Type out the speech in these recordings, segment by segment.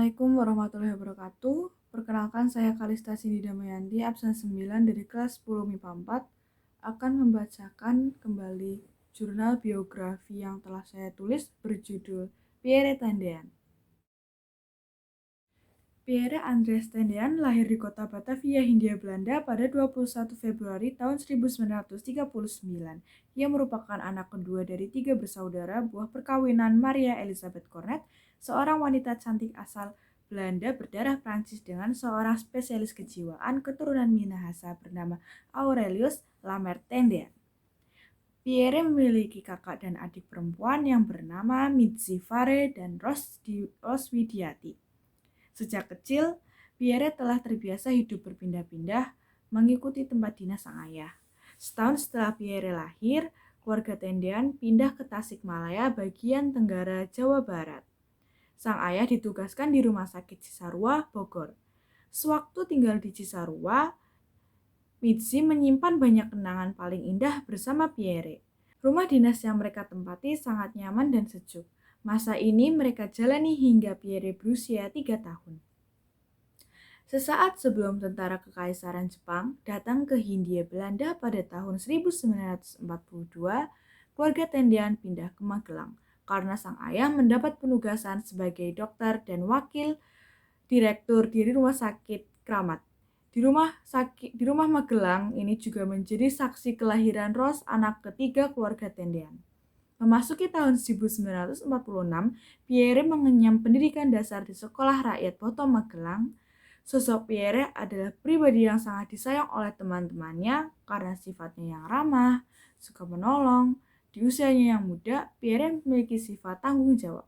Assalamualaikum warahmatullahi wabarakatuh. Perkenalkan saya Kalista Cindy Damayanti, absen 9 dari kelas 10 MIPA 4, akan membacakan kembali jurnal biografi yang telah saya tulis berjudul Pierre Tendean. Pierre Andries Tendean lahir di kota Batavia, Hindia Belanda pada 21 Februari tahun 1939. Ia merupakan anak kedua dari 3 bersaudara buah perkawinan Maria Elizabeth Cornet, seorang wanita cantik asal Belanda berdarah Prancis dengan seorang spesialis kejiwaan keturunan Minahasa bernama Aurelius Lambert Tendean. Pierre memiliki kakak dan adik perempuan yang bernama Mitzi Fare dan Roswidiati. Sejak kecil, Pierre telah terbiasa hidup berpindah-pindah mengikuti tempat dinas sang ayah. Setahun setelah Pierre lahir, keluarga Tendean pindah ke Tasikmalaya bagian tenggara Jawa Barat. Sang ayah ditugaskan di Rumah Sakit Cisarua, Bogor. Sewaktu tinggal di Cisarua, Mitzi menyimpan banyak kenangan paling indah bersama Pierre. Rumah dinas yang mereka tempati sangat nyaman dan sejuk. Masa ini mereka jalani hingga Pierre berusia 3 tahun. Sesaat sebelum tentara Kekaisaran Jepang datang ke Hindia Belanda pada tahun 1942, keluarga Tendean pindah ke Magelang karena sang ayah mendapat penugasan sebagai dokter dan wakil direktur di Rumah Sakit Kramat. Di rumah Magelang ini juga menjadi saksi kelahiran Ros, anak ketiga keluarga Tendean. Memasuki tahun 1946, Pierre mengenyam pendidikan dasar di Sekolah Rakyat Boto Magelang. Sosok Pierre adalah pribadi yang sangat disayang oleh teman-temannya karena sifatnya yang ramah, suka menolong. Di usianya yang muda, Pierre memiliki sifat tanggung jawab.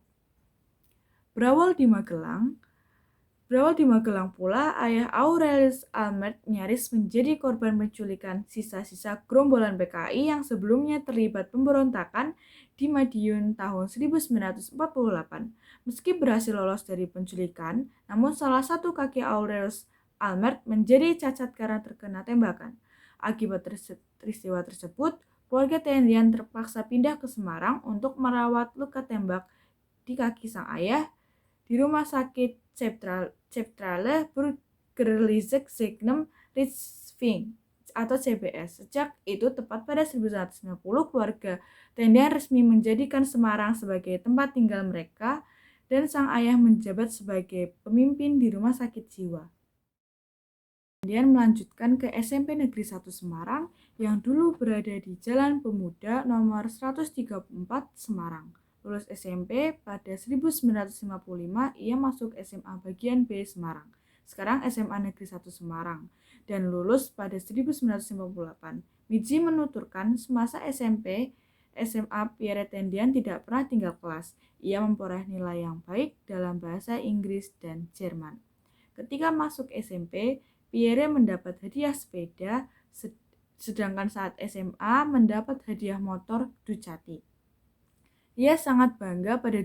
Berawal di Magelang pula, ayah Aurelius Lambert nyaris menjadi korban penculikan sisa-sisa gerombolan PKI yang sebelumnya terlibat pemberontakan di Madiun tahun 1948. Meski berhasil lolos dari penculikan, namun salah satu kaki Aurelius Lambert menjadi cacat karena terkena tembakan. Akibat peristiwa tersebut, keluarga Tendean terpaksa pindah ke Semarang untuk merawat luka tembak di kaki sang ayah di Rumah Sakit Centrale Burgerlijke Ziekenhuis Rietsveen atau CBS. Sejak itu, tepat pada 1990, keluarga Tendean resmi menjadikan Semarang sebagai tempat tinggal mereka dan sang ayah menjabat sebagai pemimpin di Rumah Sakit Jiwa. Tendean melanjutkan ke SMP Negeri 1 Semarang yang dulu berada di Jalan Pemuda nomor 134 Semarang. Lulus SMP pada 1955, ia masuk SMA bagian B Semarang, sekarang SMA Negeri 1 Semarang, dan lulus pada 1958. Mitzi menuturkan semasa SMP, SMA Pierre Tendean tidak pernah tinggal kelas. Ia memperoleh nilai yang baik dalam bahasa Inggris dan Jerman. Ketika masuk SMP, Pierre mendapat hadiah sepeda, sedangkan saat SMA mendapat hadiah motor Ducati. Ia sangat bangga pada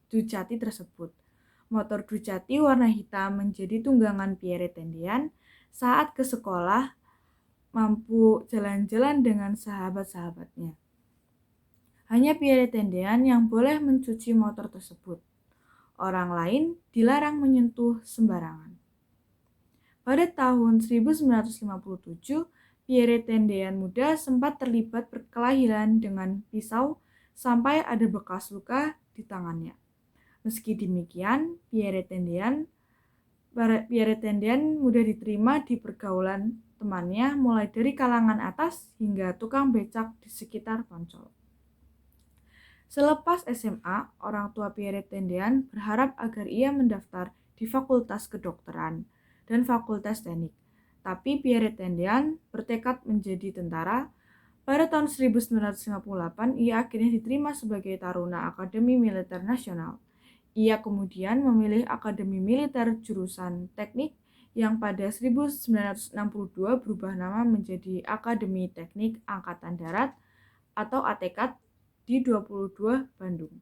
Ducati tersebut. Motor Ducati warna hitam menjadi tunggangan Pierre Tendean saat ke sekolah, mampu jalan-jalan dengan sahabat-sahabatnya. Hanya Pierre Tendean yang boleh mencuci motor tersebut. Orang lain dilarang menyentuh sembarangan. Pada tahun 1957, Pierre Tendean muda sempat terlibat perkelahian dengan pisau sampai ada bekas luka di tangannya. Meski demikian, Pierre Tendean mudah diterima di pergaulan temannya, mulai dari kalangan atas hingga tukang becak di sekitar Poncol. Selepas SMA, orang tua Pierre Tendean berharap agar ia mendaftar di Fakultas Kedokteran dan Fakultas Teknik. Tapi Pierre Tendean bertekad menjadi tentara. Pada tahun 1958, ia akhirnya diterima sebagai taruna Akademi Militer Nasional. Ia kemudian memilih Akademi Militer jurusan Teknik yang pada 1962 berubah nama menjadi Akademi Teknik Angkatan Darat atau ATKAD di 22 Bandung.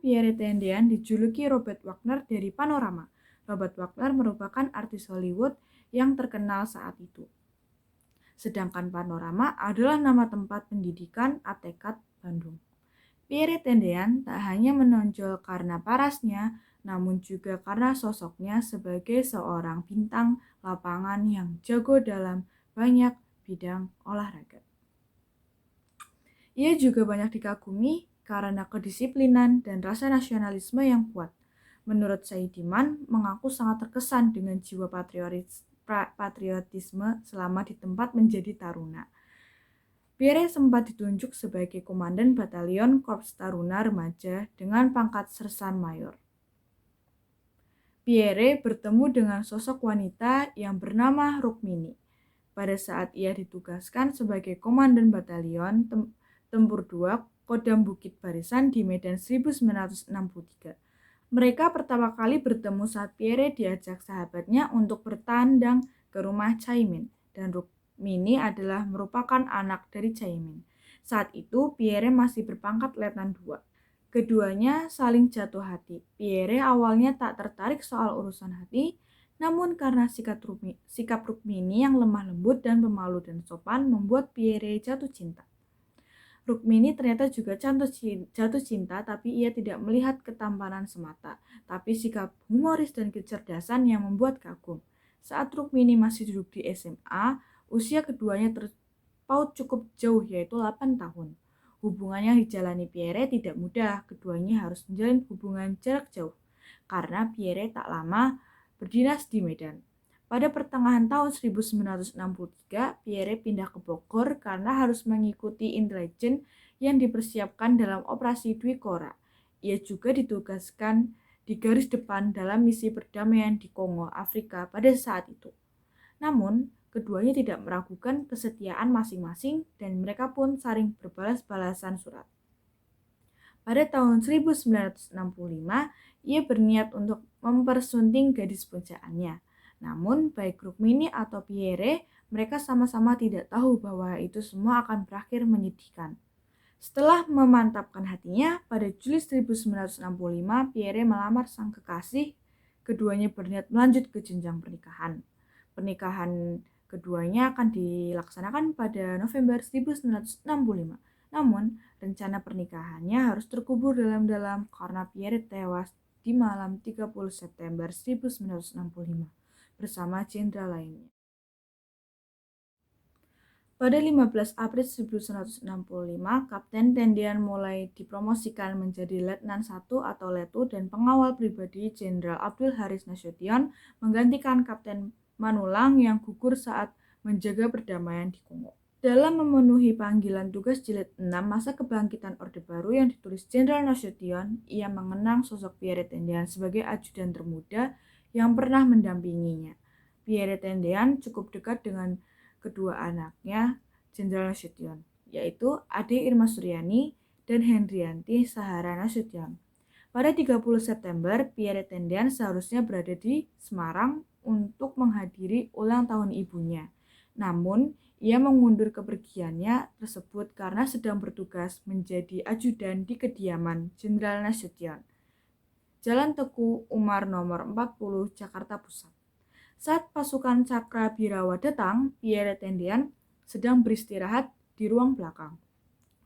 Pierre Tendean dijuluki Robert Wagner dari Panorama. Robert Wagner merupakan artis Hollywood yang terkenal saat itu. Sedangkan Panorama adalah nama tempat pendidikan ATKAD Bandung. Pierre Tendean tak hanya menonjol karena parasnya, namun juga karena sosoknya sebagai seorang bintang lapangan yang jago dalam banyak bidang olahraga. Ia juga banyak dikagumi karena kedisiplinan dan rasa nasionalisme yang kuat. Menurut Saidiman, mengaku sangat terkesan dengan jiwa patriotisme selama di tempat menjadi taruna. Pierre sempat ditunjuk sebagai komandan batalion Korps Taruna Remaja dengan pangkat Sersan Mayor. Pierre bertemu dengan sosok wanita yang bernama Rukmini. Pada saat ia ditugaskan sebagai komandan batalion Tempur 2 Kodam Bukit Barisan di Medan 1963. Mereka pertama kali bertemu saat Pierre diajak sahabatnya untuk bertandang ke rumah Caimin, dan Rukmini adalah merupakan anak dari Caimin. Saat itu Pierre masih berpangkat Letnan 2. Keduanya saling jatuh hati. Pierre awalnya tak tertarik soal urusan hati, namun karena sikap Rukmini yang lemah lembut dan pemalu dan sopan membuat Pierre jatuh cinta. Rukmini ternyata juga jatuh cinta, tapi ia tidak melihat ketampanan semata, tapi sikap humoris dan kecerdasan yang membuat kagum. Saat Rukmini masih duduk di SMA, usia keduanya terpaut cukup jauh, yaitu 8 tahun. Hubungan yang dijalani Pierre tidak mudah, keduanya harus menjalin hubungan jarak jauh, karena Pierre tak lama berdinas di Medan. Pada pertengahan tahun 1963, Pierre pindah ke Bogor karena harus mengikuti intelijen yang dipersiapkan dalam operasi Dwi Kora. Ia juga ditugaskan di garis depan dalam misi perdamaian di Kongo, Afrika pada saat itu. Namun, keduanya tidak meragukan kesetiaan masing-masing dan mereka pun saling berbalas-balasan surat. Pada tahun 1965, ia berniat untuk mempersunting gadis pujaannya. Namun, baik Rukmini atau Pierre, mereka sama-sama tidak tahu bahwa itu semua akan berakhir menyedihkan. Setelah memantapkan hatinya, pada Juli 1965, Pierre melamar sang kekasih. Keduanya berniat melanjut ke jenjang pernikahan. Pernikahan keduanya akan dilaksanakan pada November 1965. Namun, rencana pernikahannya harus terkubur dalam-dalam karena Pierre tewas di malam 30 September 1965. Bersama jenderal lainnya. Pada 15 April 1965, Kapten Tendian mulai dipromosikan menjadi Letnan 1 atau Letu dan pengawal pribadi Jenderal Abdul Haris Nasution menggantikan Kapten Manulang yang gugur saat menjaga perdamaian di Kongo. Dalam memenuhi panggilan tugas jilid 6 masa kebangkitan Orde Baru yang ditulis Jenderal Nasution, ia mengenang sosok Pierre Tendian sebagai ajudan termuda yang pernah mendampinginya. Pierre Tendian cukup dekat dengan kedua anaknya, Jenderal Nasution, yaitu Ade Irma Suryani dan Hendrianti Sahara Nasution. Pada 30 September, Pierre Tendian seharusnya berada di Semarang untuk menghadiri ulang tahun ibunya. Namun, ia mengundur kepergiannya tersebut karena sedang bertugas menjadi ajudan di kediaman Jenderal Nasution, Jalan Teguh Umar nomor 40, Jakarta Pusat. Saat pasukan Cakra Birawa datang, Pierre Tendian sedang beristirahat di ruang belakang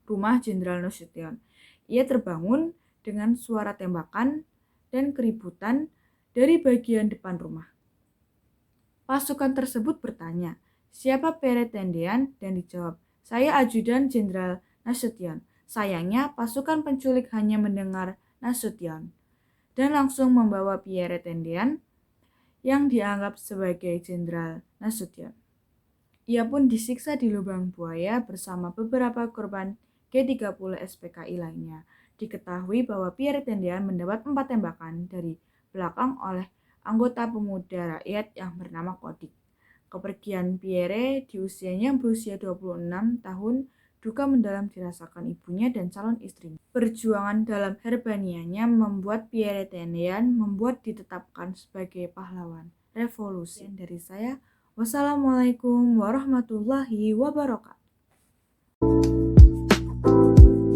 rumah Jenderal Nasution. Ia terbangun dengan suara tembakan dan keributan dari bagian depan rumah. Pasukan tersebut bertanya, "Siapa Pierre Tendian?" dan dijawab, "Saya ajudan Jenderal Nasution." Sayangnya, pasukan penculik hanya mendengar Nasution dan langsung membawa Pierre Tendian yang dianggap sebagai Jenderal Nasution. Ia pun disiksa di lubang buaya bersama beberapa korban G30 SPKI lainnya. Diketahui bahwa Pierre Tendian mendapat 4 tembakan dari belakang oleh anggota pemuda rakyat yang bernama Kodik. Kepergian Pierre di usianya berusia 26 tahun duka mendalam dirasakan ibunya dan calon istrinya. Perjuangan dalam Herbanianya membuat Pierre Tendian ditetapkan sebagai pahlawan revolusi. Dari saya, wassalamualaikum warahmatullahi wabarakatuh.